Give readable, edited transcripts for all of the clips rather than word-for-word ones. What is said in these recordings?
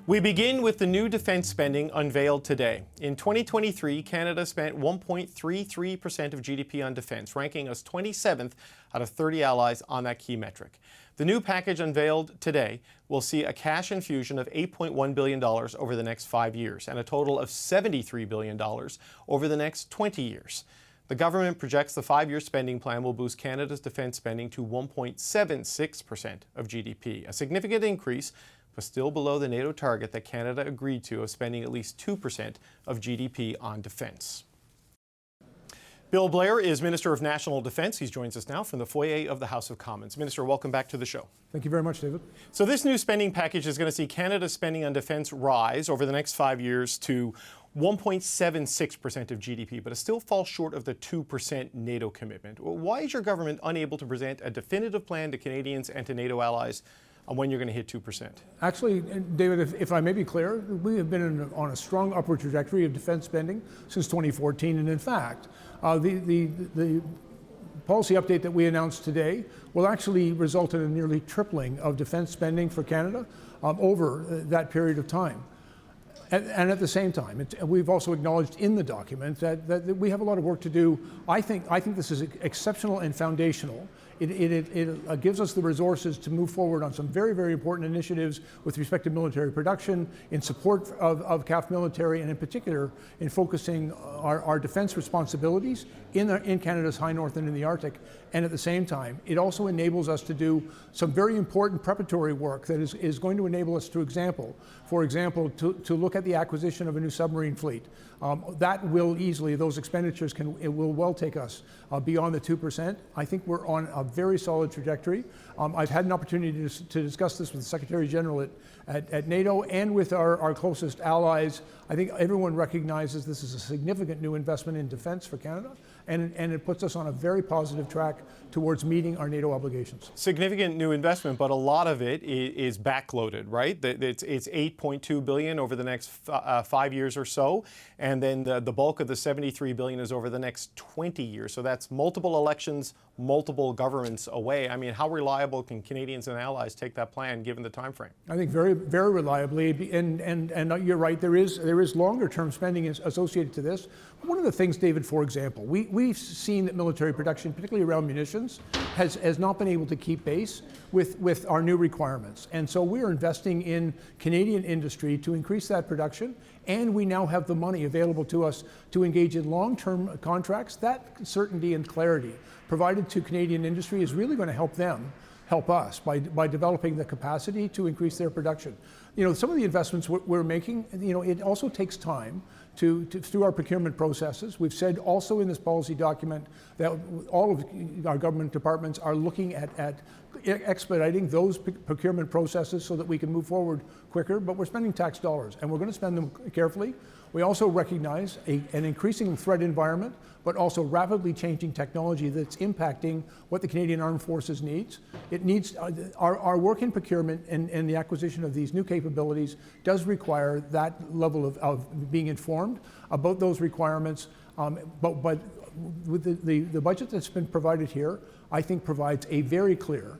We begin with the new defence spending unveiled today. In 2023, Canada spent 1.33% of GDP on defence, ranking us 27th out of 30 allies on that key metric. The new package unveiled today will see a cash infusion of $8.1 billion over the next 5 years and a total of $73 billion over the next 20 years. The government projects the 5-year spending plan will boost Canada's defence spending to 1.76% of GDP, a significant increase, but still below the NATO target that Canada agreed to of spending at least 2% of GDP on defence. Bill Blair is Minister of National Defence. He joins us now from the foyer of the House of Commons. Minister, welcome back to the show. Thank you very much, David. So this new spending package is going to see Canada's spending on defence rise over the next 5 years to 1.76% of GDP, but it still falls short of the 2% NATO commitment. Why is your government unable to present a definitive plan to Canadians and to NATO allies on when you're going to hit 2%? Actually, David, if I may be clear, we have been on a strong upward trajectory of defence spending since 2014, and in fact, the policy update that we announced today will actually result in a nearly tripling of defence spending for Canada over that period of time. And at the same time, we've also acknowledged in the document that we have a lot of work to do. I think this is exceptional and foundational. It gives us the resources to move forward on some very, very important initiatives with respect to military production, in support of CAF military, and in particular in focusing our defence responsibilities in Canada's high north and in the Arctic. And at the same time, it also enables us to do some very important preparatory work that is going to enable us to for example, to look at the acquisition of a new submarine fleet. That will easily, those expenditures will well take us beyond the 2%. I think we're on a very solid trajectory. I've had an opportunity to discuss this with the Secretary General at NATO and with our closest allies. I think everyone recognizes this is a significant new investment in defence for Canada, and it puts us on a very positive track towards meeting our NATO obligations. Significant new investment, but a lot of it is backloaded, right? It's $8.2 billion over the next 5 years or so, and then the bulk of the $73 billion is over the next 20 years. So that's multiple elections, multiple governments away. I mean, how reliable can Canadians and allies take that plan given the time frame? I think very, very reliably, and you're right, there is longer-term spending associated to this. One of the things, David, for example, we've seen that military production, particularly around munitions, has not been able to keep pace with our new requirements. And so we're investing in Canadian industry to increase that production, and we now have the money available to us to engage in long-term contracts. That certainty and clarity provided to Canadian industry is really going to help us by developing the capacity to increase their production. You know, some of the investments we're making, you know, it also takes time through our procurement processes. We've said also in this policy document that all of our government departments are looking at expediting those procurement processes so that we can move forward quicker, but we're spending tax dollars and we're going to spend them carefully. We also recognize an increasing threat environment, but also rapidly changing technology that's impacting what the Canadian Armed Forces needs. It needs our work in procurement and the acquisition of these new capabilities does require that level of being informed about those requirements. But with the budget that's been provided here, I think provides a very clear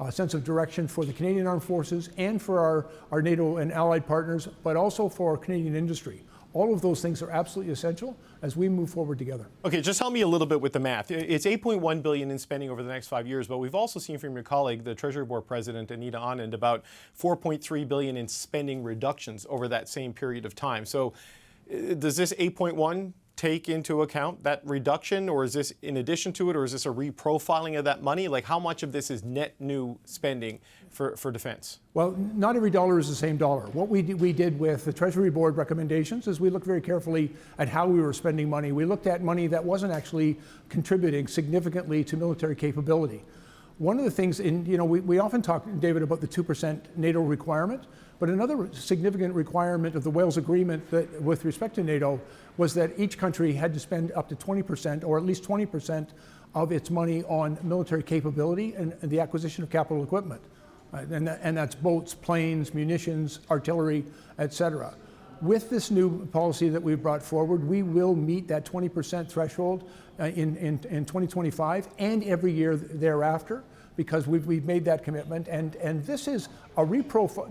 sense of direction for the Canadian Armed Forces and for our NATO and allied partners, but also for Canadian industry. All of those things are absolutely essential as we move forward together. Okay, just help me a little bit with the math. It's $8.1 billion in spending over the next 5 years, but we've also seen from your colleague, the Treasury Board President, Anita Anand, about $4.3 billion in spending reductions over that same period of time. So does this 8.1 take into account that reduction, or is this in addition to it, or is this a reprofiling of that money? Like, how much of this is net new spending for defense? Well, not every dollar is the same dollar. What we did with the Treasury Board recommendations is we looked very carefully at how we were spending money. We looked at money that wasn't actually contributing significantly to military capability. One of the things, we often talk, David, about the 2% NATO requirement, but another significant requirement of the Wales Agreement that, with respect to NATO, was that each country had to spend up to 20%, or at least 20% of its money on military capability and the acquisition of capital equipment. And that's boats, planes, munitions, artillery, et cetera. With this new policy that we've brought forward, we will meet that 20% threshold in 2025 and every year thereafter, because we've made that commitment, and this is a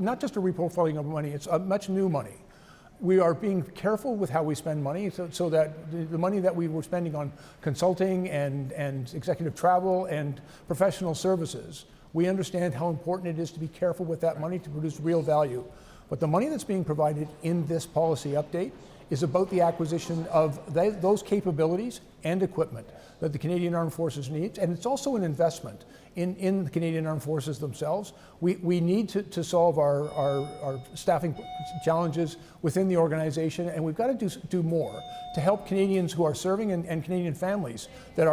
not just a reprofiling of money, it's a much new money. We are being careful with how we spend money so that the money that we were spending on consulting and executive travel and professional services, we understand how important it is to be careful with that money to produce real value. But the money that's being provided in this policy update is about the acquisition of those capabilities and equipment that the Canadian Armed Forces needs, and it's also an investment in the Canadian Armed Forces themselves. We need to solve our staffing challenges within the organization, and we've got to do more to help Canadians who are serving and Canadian families that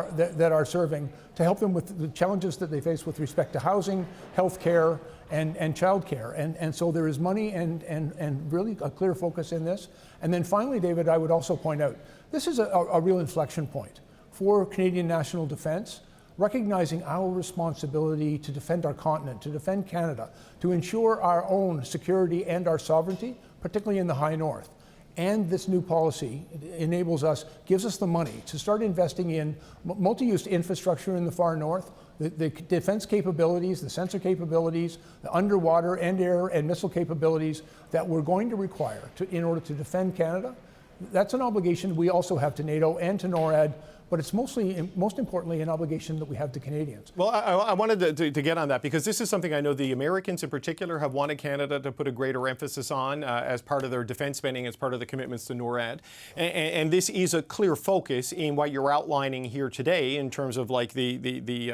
are serving, to help them with the challenges that they face with respect to housing, health care, and child care. And so there is money and really a clear focus in this. And then finally, David, I would also point out, this is a real inflection point for Canadian national defense, recognizing our responsibility to defend our continent, to defend Canada, to ensure our own security and our sovereignty, particularly in the high north. And this new policy gives us the money to start investing in multi-use infrastructure in the far north, the defense capabilities, the sensor capabilities, the underwater and air and missile capabilities that we're going to require in order to defend Canada. That's an obligation we also have to NATO and to NORAD, but it's most importantly, an obligation that we have to Canadians. Well, I wanted to get on that, because this is something I know the Americans in particular have wanted Canada to put a greater emphasis on as part of their defense spending, as part of the commitments to NORAD. And this is a clear focus in what you're outlining here today in terms of like the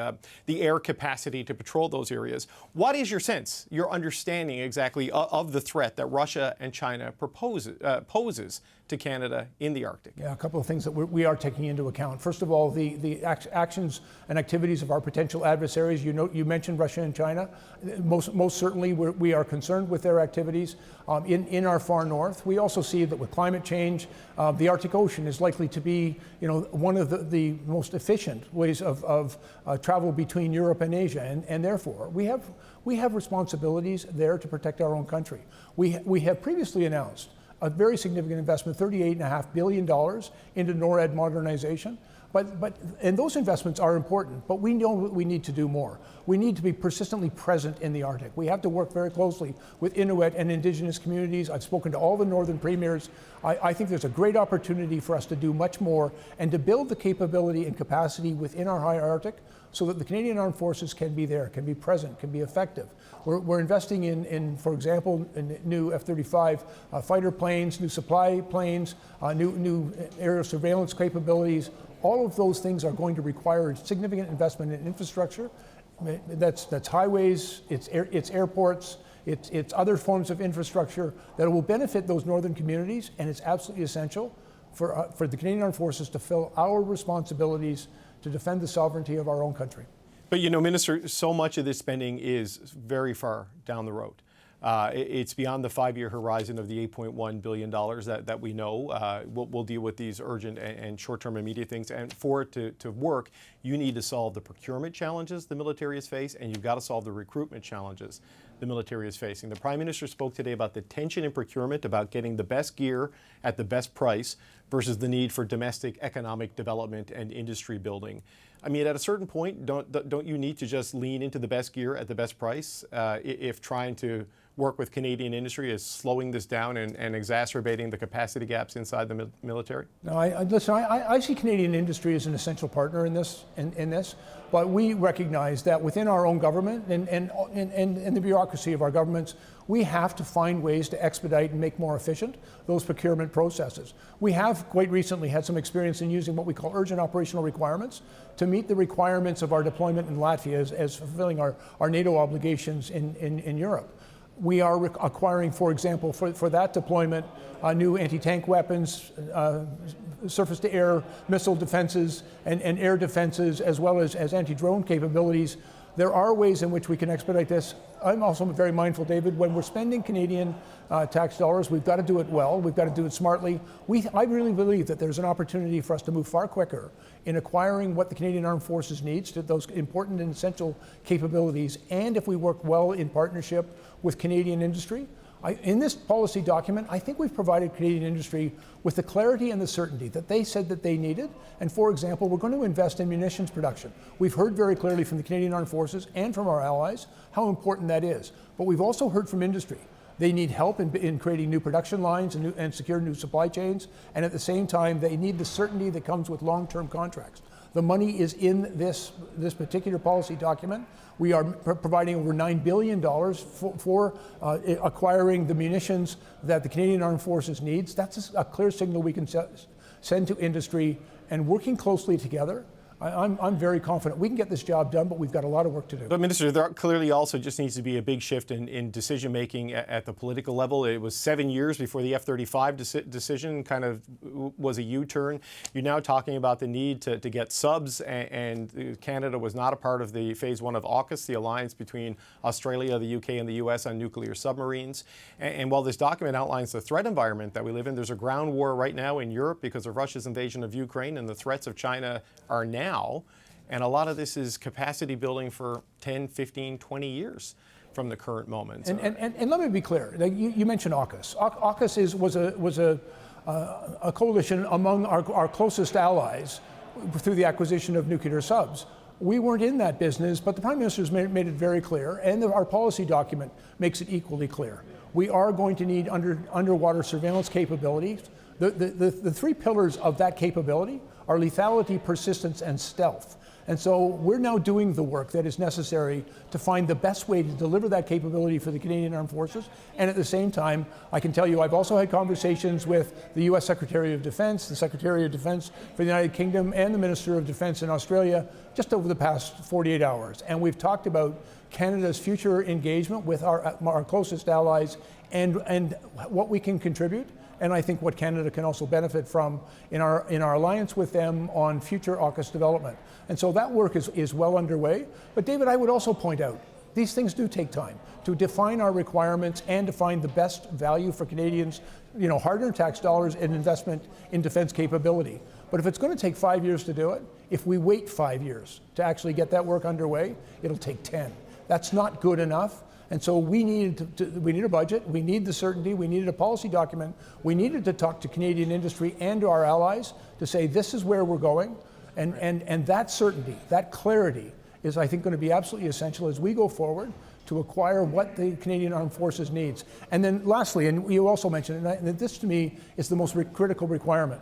air capacity to patrol those areas. What is your sense, your understanding exactly of the threat that Russia and China poses to Canada in the Arctic? Yeah, a couple of things that we are taking into account. First of all, the actions and activities of our potential adversaries. You mentioned Russia and China. Most certainly, we are concerned with their activities in our far north. We also see that with climate change, the Arctic Ocean is likely to be, one of the most efficient ways of travel between Europe and Asia, and therefore we have responsibilities there to protect our own country. We have previously announced a very significant investment, $38.5 billion into NORAD modernization. And those investments are important, but we know we need to do more. We need to be persistently present in the Arctic. We have to work very closely with Inuit and Indigenous communities. I've spoken to all the northern premiers. I think there's a great opportunity for us to do much more and to build the capability and capacity within our high Arctic so that the Canadian Armed Forces can be there, can be present, can be effective. We're investing in, for example, in new F-35 fighter planes, new supply planes, new aerial surveillance capabilities. All of those things are going to require significant investment in infrastructure. That's highways, it's airports, it's other forms of infrastructure that will benefit those northern communities, and it's absolutely essential for the Canadian Armed Forces to fill our responsibilities to defend the sovereignty of our own country. But Minister, so much of this spending is very far down the road. It's beyond the 5-year horizon of the $8.1 billion that we know. We'll deal with these urgent and short-term immediate things. And for it to work, you need to solve the procurement challenges the military is facing, and you've got to solve the recruitment challenges the military is facing. The Prime Minister spoke today about the tension in procurement, about getting the best gear at the best price versus the need for domestic economic development and industry building. I mean, at a certain point, don't you need to just lean into the best gear at the best price if trying to work with Canadian industry is slowing this down and exacerbating the capacity gaps inside the military? No, I see Canadian industry as an essential partner in this, but we recognize that within our own government and the bureaucracy of our governments, we have to find ways to expedite and make more efficient those procurement processes. We have quite recently had some experience in using what we call urgent operational requirements to meet the requirements of our deployment in Latvia as fulfilling our NATO obligations in Europe. We are acquiring, for example, for that deployment, new anti-tank weapons, surface-to-air missile defenses and air defenses, as well as anti-drone capabilities. There are ways in which we can expedite this. I'm also very mindful, David, when we're spending Canadian tax dollars, we've got to do it well, we've got to do it smartly. I really believe that there's an opportunity for us to move far quicker in acquiring what the Canadian Armed Forces needs, to those important and essential capabilities. And if we work well in partnership with Canadian industry, In this policy document, I think we've provided Canadian industry with the clarity and the certainty that they said that they needed. And for example, we're going to invest in munitions production. We've heard very clearly from the Canadian Armed Forces and from our allies how important that is. But we've also heard from industry. They need help in creating new production lines and secure new supply chains. And at the same time, they need the certainty that comes with long-term contracts. The money is in this particular policy document. We are providing over $9 billion for acquiring the munitions that the Canadian Armed Forces needs. That's a clear signal we can send to industry, and working closely together, I'm very confident we can get this job done, but we've got a lot of work to do. But Minister, there clearly also just needs to be a big shift in decision-making at the political level. It was 7 years before the F-35 decision kind of was a U-turn. You're now talking about the need to get subs, and Canada was not a part of the Phase 1 of AUKUS, the alliance between Australia, the UK, and the US on nuclear submarines. And while this document outlines the threat environment that we live in, there's a ground war right now in Europe because of Russia's invasion of Ukraine, and the threats of China are now. And a lot of this is capacity building for 10, 15, 20 years from the current moment. And let me be clear. You mentioned AUKUS. AUKUS was a coalition among our closest allies through the acquisition of nuclear subs. We weren't in that business, but the Prime Minister's made it very clear, and our policy document makes it equally clear. We are going to need underwater surveillance capabilities. The three pillars of that capability are lethality, persistence, and stealth. And so we're now doing the work that is necessary to find the best way to deliver that capability for the Canadian Armed Forces. And at the same time, I can tell you I've also had conversations with the US Secretary of Defense, the Secretary of Defense for the United Kingdom, and the Minister of Defense in Australia just over the past 48 hours. And we've talked about Canada's future engagement with our closest allies and what we can contribute. And I think what Canada can also benefit from in our alliance with them on future AUKUS development. And so that work is well underway. But David, I would also point out, these things do take time to define our requirements and to find the best value for Canadians, hard-earned tax dollars and investment in defense capability. But if it's going to take 5 years to do it, if we wait 5 years to actually get that work underway, it'll take 10. That's not good enough. And so we need a budget, we need the certainty, we needed a policy document, we needed to talk to Canadian industry and to our allies to say this is where we're going. And that certainty, that clarity is, I think, going to be absolutely essential as we go forward to acquire what the Canadian Armed Forces needs. And then lastly, and you also mentioned, and this to me is the most critical requirement,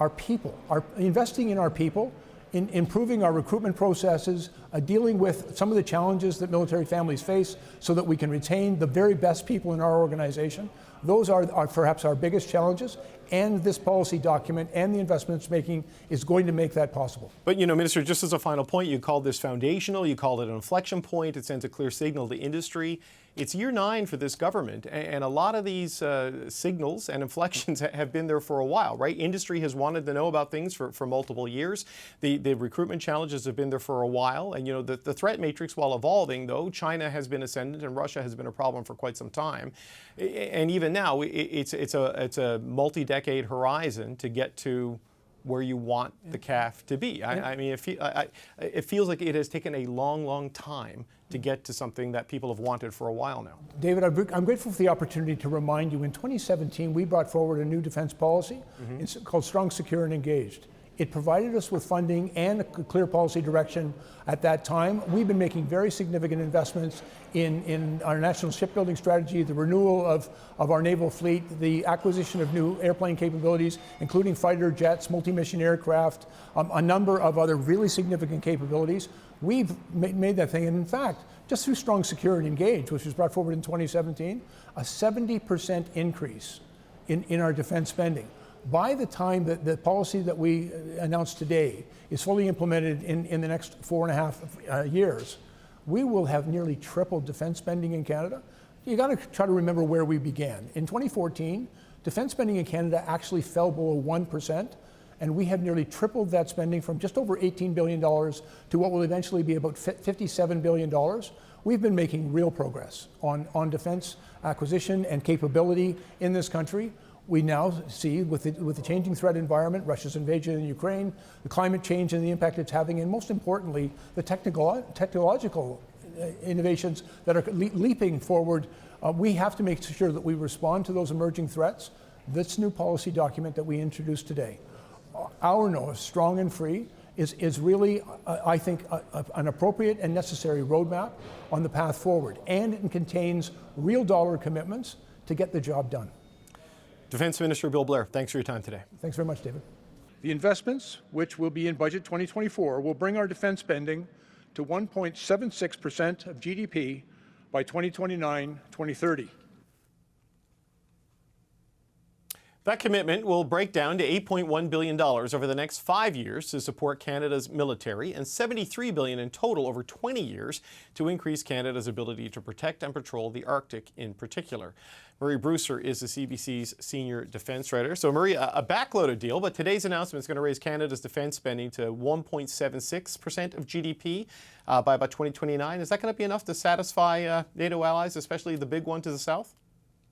our people, investing in our people, in improving our recruitment processes, dealing with some of the challenges that military families face so that we can retain the very best people in our organization. Those are perhaps our biggest challenges, and this policy document and the investments making is going to make that possible. But Minister, just as a final point, you called this foundational, you called it an inflection point, it sends a clear signal to industry. It's year 9 for this government, and a lot of these signals and inflections have been there for a while, right? Industry has wanted to know about things for multiple years. The recruitment challenges have been there for a while, and the threat matrix, while evolving, though, China has been ascendant and Russia has been a problem for quite some time. And even now, it's a multi-decade horizon to get to where you want the CAF to be. I mean, it feels like it has taken a long, long time to get to something that people have wanted for a while now. David, I'm grateful for the opportunity to remind you, in 2017, we brought forward a new defense policy. It's called Strong, Secure, and Engaged. It provided us with funding and a clear policy direction at that time. We've been making very significant investments in our national shipbuilding strategy, the renewal of our naval fleet, the acquisition of new airplane capabilities, including fighter jets, multi-mission aircraft, a number of other really significant capabilities. We've made that thing, and in fact, just through Strong, Secure, and Engaged, which was brought forward in 2017, a 70% increase in our defense spending. By the time that the policy that we announced today is fully implemented in the next 4.5 years, we will have nearly tripled defense spending in Canada. You got to try to remember where we began. In 2014, defense spending in Canada actually fell below 1%, and we have nearly tripled that spending from just over $18 billion to what will eventually be about $57 billion. We've been making real progress on defense acquisition and capability in this country. We now see, with the changing threat environment, Russia's invasion in Ukraine, the climate change and the impact it's having, and most importantly, the technological innovations that are leaping forward We have to make sure that we respond to those emerging threats. This new policy document that we introduced today, our NOAA, Strong and Free, is really, I think, an appropriate and necessary roadmap on the path forward. And it contains real dollar commitments to get the job done. Defense Minister Bill Blair, thanks for your time today. Thanks very much, David. The investments, which will be in Budget 2024, will bring our defense spending to 1.76% of GDP by 2029-2030. That commitment will break down to $8.1 billion over the next 5 years to support Canada's military and $73 billion in total over 20 years to increase Canada's ability to protect and patrol the Arctic in particular. Murray Brewster is the CBC's senior defense writer. So Murray, a backloaded deal, but today's announcement is going to raise Canada's defense spending to 1.76% of GDP by about 2029. Is that going to be enough to satisfy NATO allies, especially the big one to the south?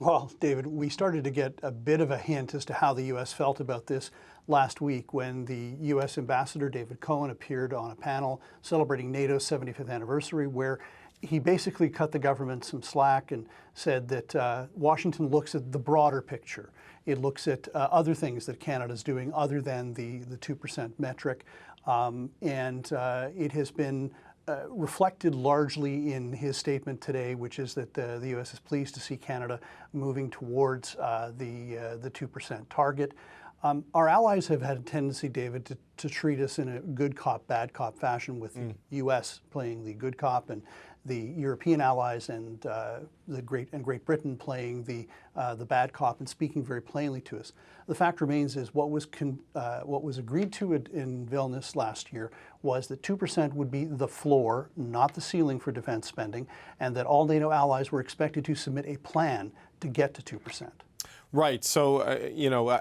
Well, David, we started to get a bit of a hint as to how the U.S. felt about this last week when the U.S. Ambassador David Cohen appeared on a panel celebrating NATO's 75th anniversary, where he basically cut the government some slack and said that Washington looks at the broader picture. It looks at other things that Canada's doing other than the 2% metric. It has been reflected largely in his statement today, which is that the U.S. is pleased to see Canada moving towards the 2% target. Our allies have had a tendency, David, to treat us in a good cop, bad cop fashion, with the U.S. playing the good cop and the European allies and Great Britain playing the bad cop and speaking very plainly to us. The fact remains is what was agreed to in Vilnius last year was that 2% would be the floor, not the ceiling for defense spending, and that all NATO allies were expected to submit a plan to get to 2%. Right. So,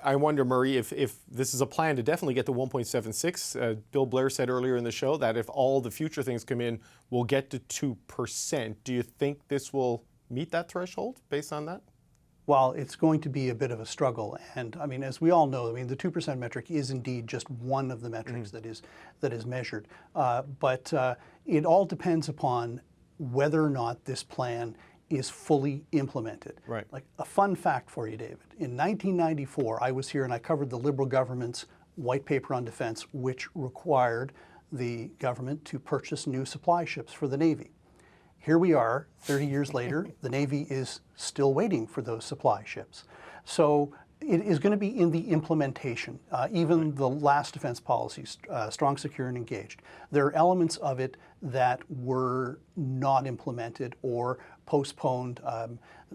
I wonder, Murray, if this is a plan to definitely get to 1.76. Bill Blair said earlier in the show that if all the future things come in, we'll get to 2%. Do you think this will meet that threshold based on that? Well, it's going to be a bit of a struggle. And I mean, as we all know, the 2% metric is indeed just one of the metrics that is measured. But it all depends upon whether or not this plan is fully implemented. Right. Like a fun fact for you, David. In 1994, I was here and I covered the Liberal government's white paper on defense, which required the government to purchase new supply ships for the Navy. Here we are, 30 years later, the Navy is still waiting for those supply ships. So it is going to be in the implementation. Even the last defense policy, strong, secure, and engaged, there are elements of it that were not implemented or postponed.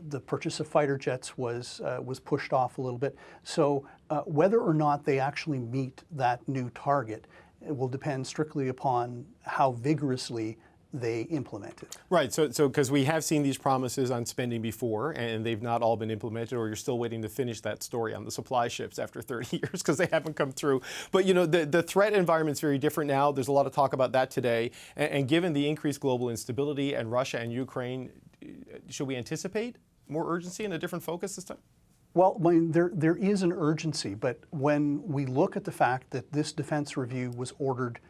The purchase of fighter jets was pushed off a little bit. So whether or not they actually meet that new target, it will depend strictly upon how vigorously they implement it. Right. So because we have seen these promises on spending before, and they've not all been implemented, or you're still waiting to finish that story on the supply ships after 30 years because they haven't come through. But the threat environment's very different now. There's a lot of talk about that today. And given the increased global instability and Russia and Ukraine, should we anticipate more urgency and a different focus this time? Well, there is an urgency, but when we look at the fact that this defense review was ordered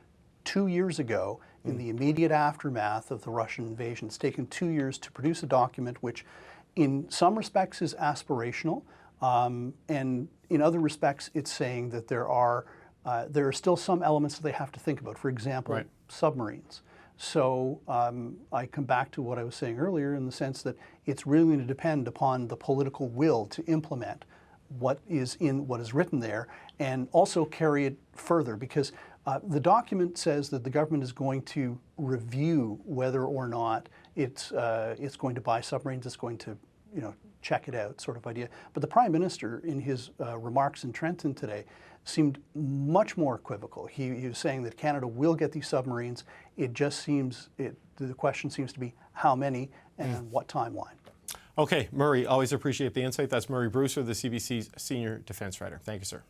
2 years ago, in the immediate aftermath of the Russian invasion, it's taken 2 years to produce a document which, in some respects, is aspirational, and in other respects, it's saying that there are still some elements that they have to think about. For example, submarines. So I come back to what I was saying earlier in the sense that it's really going to depend upon the political will to implement what is written there, and also carry it further, because the document says that the government is going to review whether or not it's going to buy submarines. It's going to, check it out, sort of idea. But the Prime Minister, in his remarks in Trenton today, seemed much more equivocal. He was saying that Canada will get these submarines. It just seems the question seems to be how many and what timeline. Okay, Murray, always appreciate the insight. That's Murray Brewster, the CBC's senior defense writer. Thank you, sir.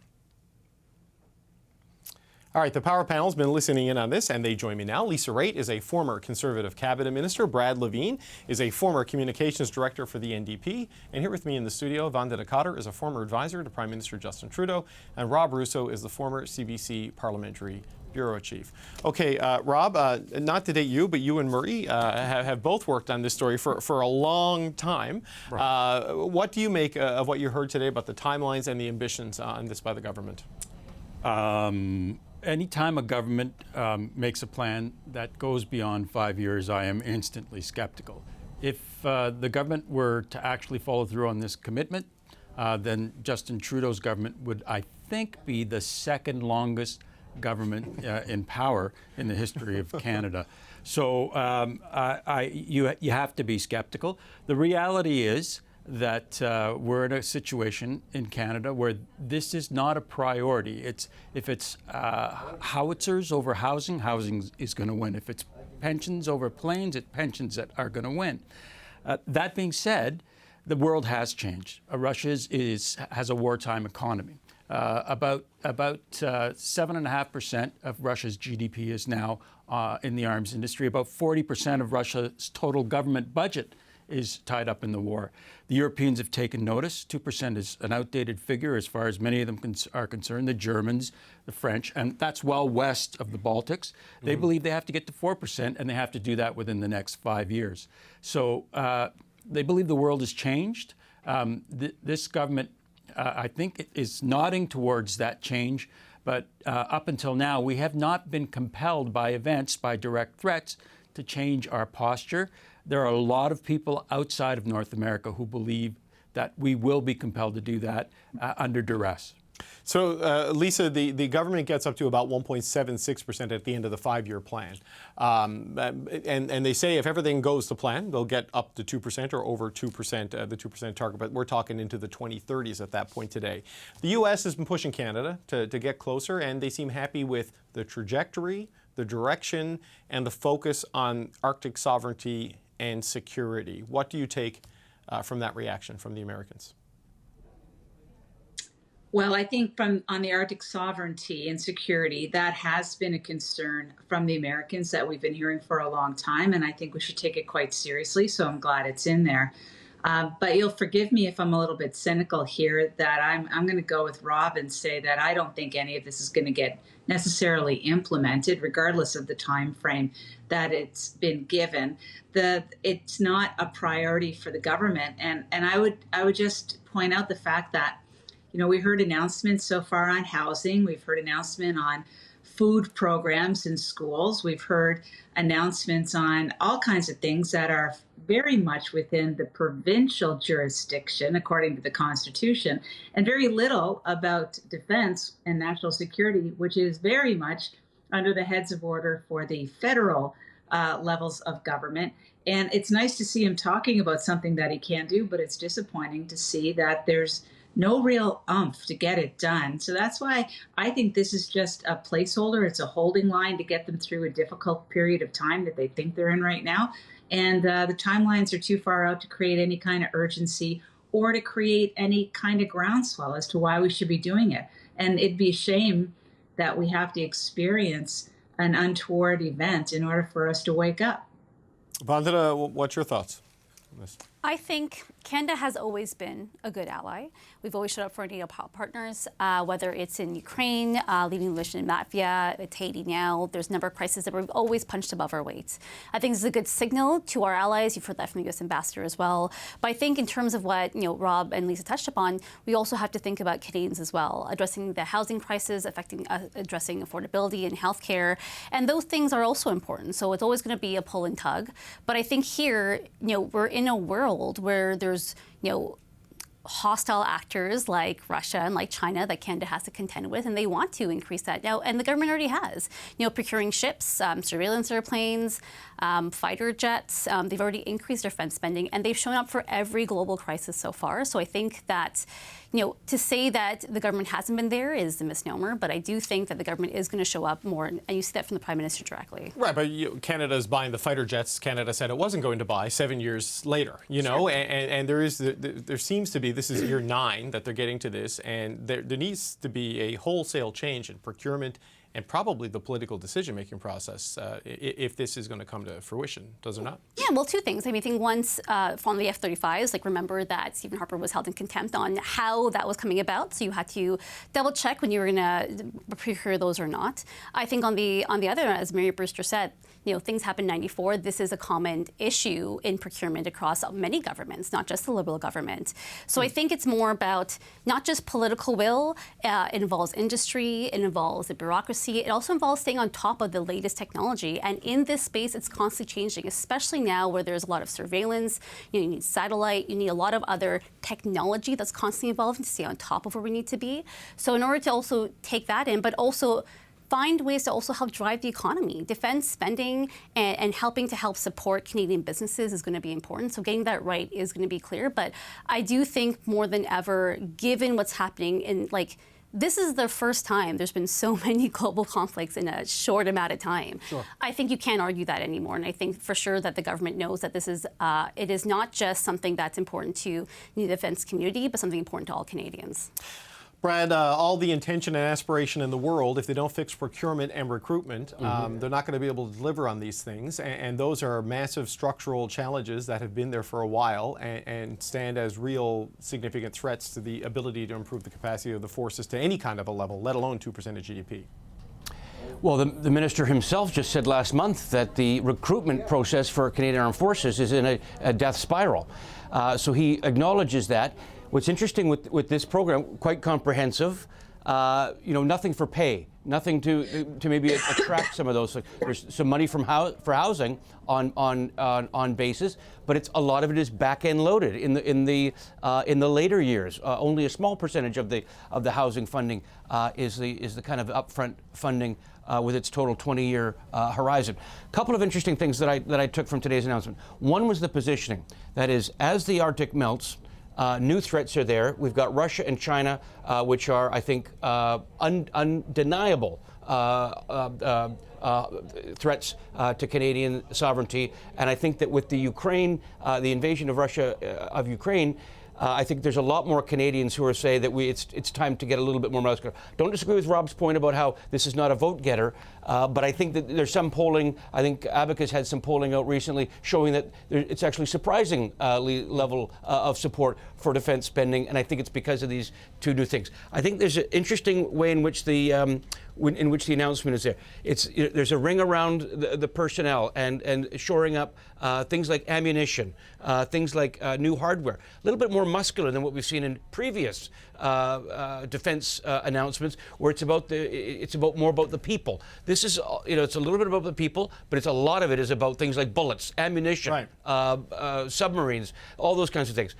All right, the Power Panel's been listening in on this, and they join me now. Lisa Raitt is a former Conservative cabinet minister. Brad Levine is a former communications director for the NDP. And here with me in the studio, Vandana Cotter is a former advisor to Prime Minister Justin Trudeau. And Rob Russo is the former CBC parliamentary Bureau Chief. Okay, Rob, not to date you, but you and Murray have both worked on this story for a long time. Right. What do you make of what you heard today about the timelines and the ambitions on this by the government? Anytime a government makes a plan that goes beyond 5 years, I am instantly skeptical. If the government were to actually follow through on this commitment, then Justin Trudeau's government would, I think, be the second longest government in power in the history of Canada. So you have to be skeptical. The reality is that we're in a situation in Canada where this is not a priority. If it's howitzers over housing, housing is going to win. If it's pensions over planes, it's pensions that are going to win. That being said, the world has changed. Russia has a wartime economy. About 7.5% of Russia's GDP is now in the arms industry. About 40% of Russia's total government budget is tied up in the war. The Europeans have taken notice. 2% is an outdated figure as far as many of them are concerned. The Germans, the French, and that's well west of the Baltics. They believe they have to get to 4%, and they have to do that within the next 5 years. So they believe the world has changed. This government, I think, is nodding towards that change. But up until now, we have not been compelled by events, by direct threats, to change our posture. There are a lot of people outside of North America who believe that we will be compelled to do that under duress. So, Lisa, the government gets up to about 1.76% at the end of the 5-year plan. And they say if everything goes to plan, they'll get up to 2% or over 2%, the 2% target. But we're talking into the 2030s at that point today. The U.S. has been pushing Canada to get closer, and they seem happy with the trajectory, the direction, and the focus on Arctic sovereignty and security. What do you take from that reaction from the Americans? Well, I think on the Arctic sovereignty and security, that has been a concern from the Americans that we've been hearing for a long time, and I think we should take it quite seriously, so I'm glad it's in there. But you'll forgive me if I'm a little bit cynical here, that I'm going to go with Rob and say that I don't think any of this is going to get necessarily implemented, regardless of the time frame that it's been given. It's not a priority for the government, and I would just point out the fact that, you know, we heard announcements so far on housing. We've heard announcement on food programs in schools. We've heard announcements on all kinds of things that are very much within the provincial jurisdiction, according to the Constitution, and very little about defense and national security, which is very much under the heads of order for the federal levels of government. And it's nice to see him talking about something that he can do, but it's disappointing to see that there's no real oomph to get it done. So that's why I think this is just a placeholder. It's a holding line to get them through a difficult period of time that they think they're in right now. And the timelines are too far out to create any kind of urgency or to create any kind of groundswell as to why we should be doing it. And it'd be a shame that we have to experience an untoward event in order for us to wake up. Vandana, what's your thoughts on this? I think Canada has always been a good ally. We've always showed up for our NATO partners, whether it's in Ukraine, leading the mission in Latvia, it's Haiti now. There's a number of crises that we've always punched above our weight. I think this is a good signal to our allies. You've heard that from the U.S. ambassador as well. But I think in terms of what Rob and Lisa touched upon, we also have to think about Canadians as well, addressing the housing crisis, addressing affordability and healthcare, and those things are also important. So it's always going to be a pull and tug. But I think here, we're in a world where there's, hostile actors like Russia and like China that Canada has to contend with, and they want to increase that now. And the government already has, procuring ships, surveillance airplanes, fighter jets. They've already increased defense spending, and they've shown up for every global crisis so far. So I think that, to say that the government hasn't been there is a misnomer, but I do think that the government is going to show up more, and you see that from the Prime Minister directly. Right, but Canada is buying the fighter jets Canada said it wasn't going to buy 7 years later, Sure. and there seems to be, this is year 9 that they're getting to this, and there needs to be a wholesale change in procurement and probably the political decision-making process if this is going to come to fruition, does it not? Yeah, well, two things. I mean, I think once from the F-35s, like remember that Stephen Harper was held in contempt on how that was coming about, so you had to double check when you were going to procure those or not. I think on the other, as Mary Brewster said, things happened in '94. This is a common issue in procurement across many governments, not just the Liberal government. So I think it's more about not just political will. It involves industry. It involves the bureaucracy. It also involves staying on top of the latest technology. And in this space, it's constantly changing, especially now where there's a lot of surveillance. You need satellite. You need a lot of other technology that's constantly evolving to stay on top of where we need to be. So in order to also take that in, but also find ways to also help drive the economy. Defense spending and helping to help support Canadian businesses is going to be important. So getting that right is going to be clear. But I do think more than ever, given what's happening in this is the first time there's been so many global conflicts in a short amount of time. Sure. I think you can't argue that anymore. And I think for sure that the government knows that this is, it is not just something that's important to the defense community, but something important to all Canadians. Brad, all the intention and aspiration in the world, if they don't fix procurement and recruitment, they're not going to be able to deliver on these things. And those are massive structural challenges that have been there for a while and stand as real significant threats to the ability to improve the capacity of the forces to any kind of a level, let alone 2% of GDP. Well, the minister himself just said last month that the recruitment process for Canadian Armed Forces is in a death spiral. So he acknowledges that. What's interesting with this program, quite comprehensive, nothing for pay, nothing to maybe attract some of those. There's some money for housing on bases, but a lot of it is back end loaded in the later years. Only a small percentage of the housing funding is the kind of upfront funding with its total 20-year horizon. A couple of interesting things that I took from today's announcement. One was the positioning. That is, as the Arctic melts, new threats are there. We've got Russia and China, which are, I think, undeniable threats to Canadian sovereignty. And I think that with the invasion of Russia of Ukraine, I think there's a lot more Canadians who are saying that it's time to get a little bit more muscular. Don't disagree with Rob's point about how this is not a vote getter, but I think that there's some polling. I think Abacus had some polling out recently showing that it's actually surprising level of support for defense spending, and I think it's because of these two new things. I think there's an interesting way in which the announcement is there. There's a ring around the personnel and shoring up things like ammunition, things like new hardware. A little bit more muscular than what we've seen in previous defense announcements, where it's more about the people. This is it's a little bit about the people, but it's a lot of it is about things like bullets, ammunition, right. Submarines, all those kinds of things.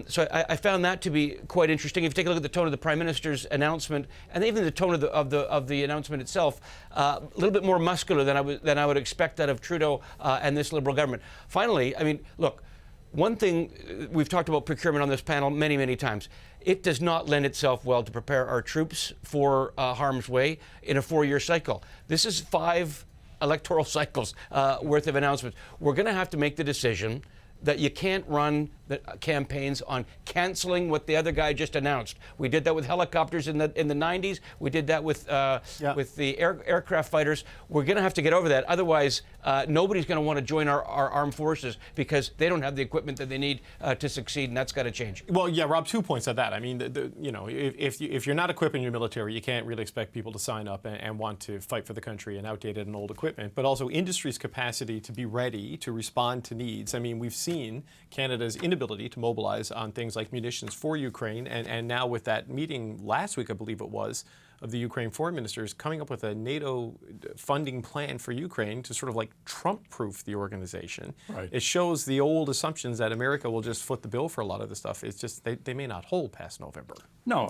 So I found that to be quite interesting. If you take a look at the tone of the Prime Minister's announcement, and even the tone of the announcement itself, a little bit more muscular than I would expect out of Trudeau and this Liberal government. Finally, I mean, look, one thing we've talked about procurement on this panel many, many times. It does not lend itself well to prepare our troops for harm's way in a 4-year cycle. This is 5 electoral cycles worth of announcements. We're going to have to make the decision that you can't run the campaigns on canceling what the other guy just announced. We did that with helicopters in the 90s. We did that with the aircraft fighters. We're going to have to get over that. Otherwise, nobody's going to want to join our armed forces because they don't have the equipment that they need to succeed, and that's got to change. Well, yeah, Rob, 2 points on that. I mean, if you're not equipping your military, you can't really expect people to sign up and want to fight for the country in outdated and old equipment. But also industry's capacity to be ready to respond to needs. I mean, we've seen Canada's inability to mobilize on things like munitions for Ukraine, and now with that meeting last week, I believe it was, of the Ukraine foreign ministers coming up with a NATO funding plan for Ukraine to sort of like Trump-proof the organization. Right. It shows the old assumptions that America will just foot the bill for a lot of the stuff. It's just they may not hold past November. No,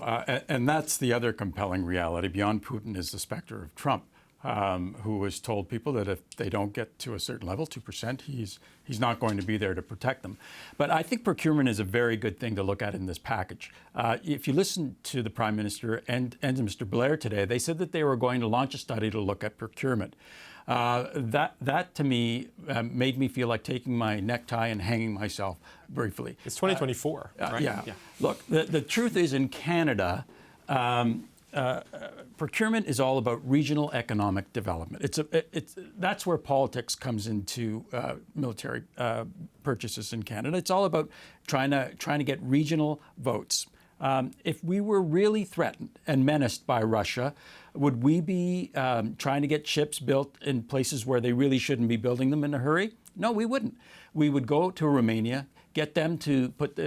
and that's the other compelling reality. Beyond Putin is the specter of Trump. Who has told people that if they don't get to a certain level, 2%, he's not going to be there to protect them. But I think procurement is a very good thing to look at in this package. If you listen to the Prime Minister and to Mr. Blair today, they said that they were going to launch a study to look at procurement. That to me made me feel like taking my necktie and hanging myself briefly. It's 2024, right? Yeah. Look, the truth is in Canada, procurement is all about regional economic development. That's where politics comes into military purchases in Canada. It's all about trying to get regional votes. If we were really threatened and menaced by Russia, would we be trying to get ships built in places where they really shouldn't be building them in a hurry? No, we wouldn't. We would go to Romania, get them to put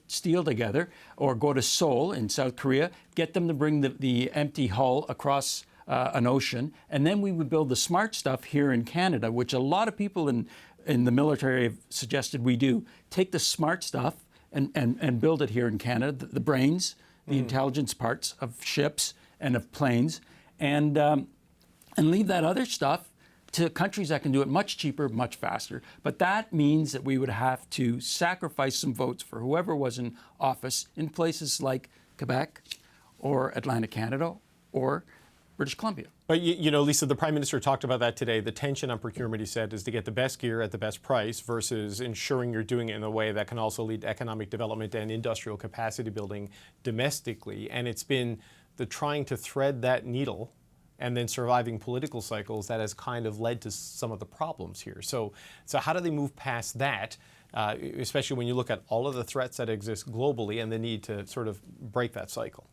steel together, or go to Seoul in South Korea, get them to bring the empty hull across an ocean, and then we would build the smart stuff here in Canada, which a lot of people in the military have suggested we do. Take the smart stuff and build it here in Canada, the brains, the intelligence parts of ships and of planes, and leave that other stuff to countries that can do it much cheaper, much faster. But that means that we would have to sacrifice some votes for whoever was in office in places like Quebec or Atlantic Canada or British Columbia. But, you know, Lisa, the Prime Minister talked about that today. The tension on procurement, he said, is to get the best gear at the best price versus ensuring you're doing it in a way that can also lead to economic development and industrial capacity building domestically. And it's been the trying to thread that needle and then surviving political cycles that has kind of led to some of the problems here. So how do they move past that, especially when you look at all of the threats that exist globally and the need to sort of break that cycle?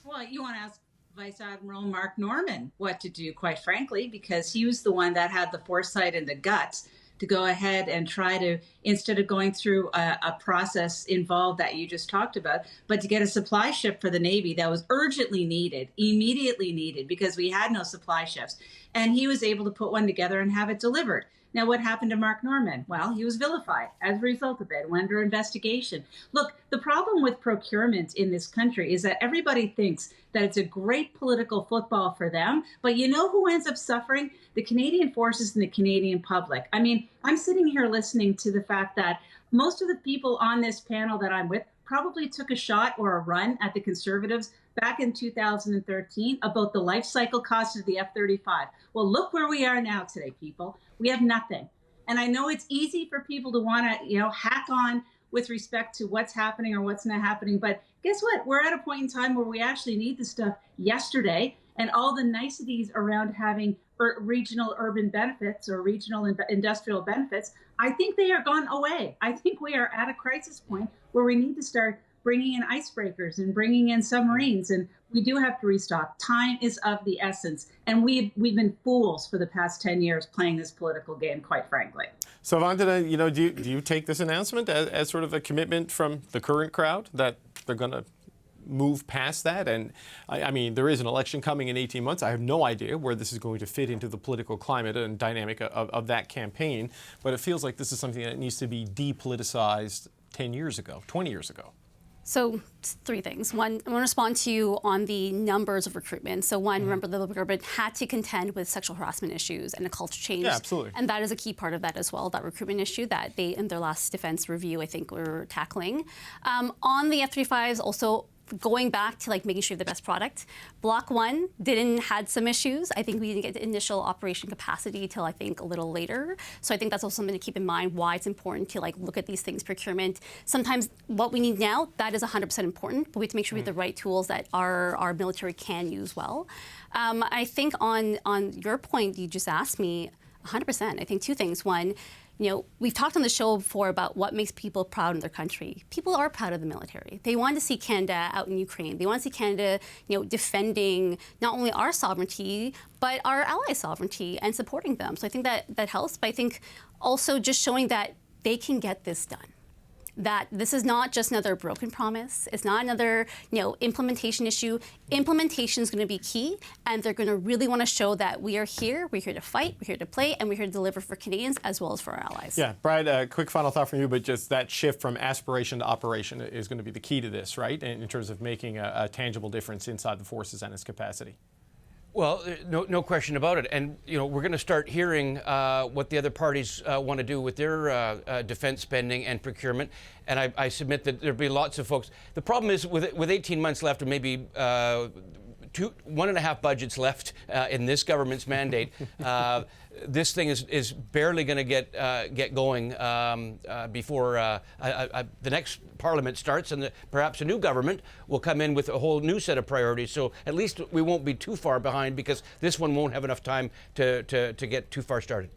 Well, you want to ask Vice Admiral Mark Norman what to do, quite frankly, because he was the one that had the foresight and the guts to go ahead and try to, instead of going through a process involved that you just talked about, but to get a supply ship for the Navy that was urgently needed, immediately needed, because we had no supply ships. And he was able to put one together and have it delivered. Now, what happened to Mark Norman? Well, he was vilified as a result of it, went under investigation. Look, the problem with procurement in this country is that everybody thinks that it's a great political football for them, but you know who ends up suffering? The Canadian forces and the Canadian public. I mean, I'm sitting here listening to the fact that most of the people on this panel that I'm with probably took a shot or a run at the Conservatives back in 2013 about the life cycle cost of the F-35. Well, look where we are now today, people. We have nothing. And I know it's easy for people to want to, hack on with respect to what's happening or what's not happening. But guess what? We're at a point in time where we actually need the stuff yesterday, and all the niceties around having regional urban benefits or regional industrial benefits, I think they are gone away. I think we are at a crisis point where we need to start bringing in icebreakers and bringing in submarines, and we do have to restock. Time is of the essence, and we've been fools for the past 10 years playing this political game, quite frankly. So, Vandana, do you take this announcement as sort of a commitment from the current crowd that they're going to move past that? And I mean, there is an election coming in 18 months. I have no idea where this is going to fit into the political climate and dynamic of that campaign, but it feels like this is something that needs to be depoliticized 10 years ago, 20 years ago. So three things. One, I want to respond to you on the numbers of recruitment. So one, remember the Liberal government had to contend with sexual harassment issues and a culture change. Yeah, absolutely. And that is a key part of that as well, that recruitment issue that they, in their last defense review, I think, were tackling. On the F-35s, also going back to making sure you have the best product. Block 1 had some issues. I think we didn't get the initial operation capacity till I think a little later. So I think that's also something to keep in mind, why it's important to look at these things, procurement. Sometimes what we need now, that is 100% important, but we have to make sure we have the right tools that our military can use well. I think on your point you just asked me, 100%. I think two things. One, we've talked on the show before about what makes people proud in their country. People are proud of the military. They want to see Canada out in Ukraine. They want to see Canada, defending not only our sovereignty, but our allies' sovereignty and supporting them. So I think that helps. But I think also just showing that they can get this done. That this is not just another broken promise. It's not another, implementation issue. Implementation is going to be key, and they're going to really want to show that we are here. We're here to fight. We're here to play, and we're here to deliver for Canadians as well as for our allies. Yeah, Brad, a quick final thought from you, but just that shift from aspiration to operation is going to be the key to this, right? In terms of making a tangible difference inside the forces and its capacity. Well, no question about it. And, we're going to start hearing what the other parties want to do with their defense spending and procurement. And I submit that there'll be lots of folks. The problem is with 18 months left, or maybe 1.5 budgets left in this government's mandate. This thing is barely going to get going before the next Parliament starts, and perhaps a new government will come in with a whole new set of priorities. So at least we won't be too far behind, because this one won't have enough time to get too far started.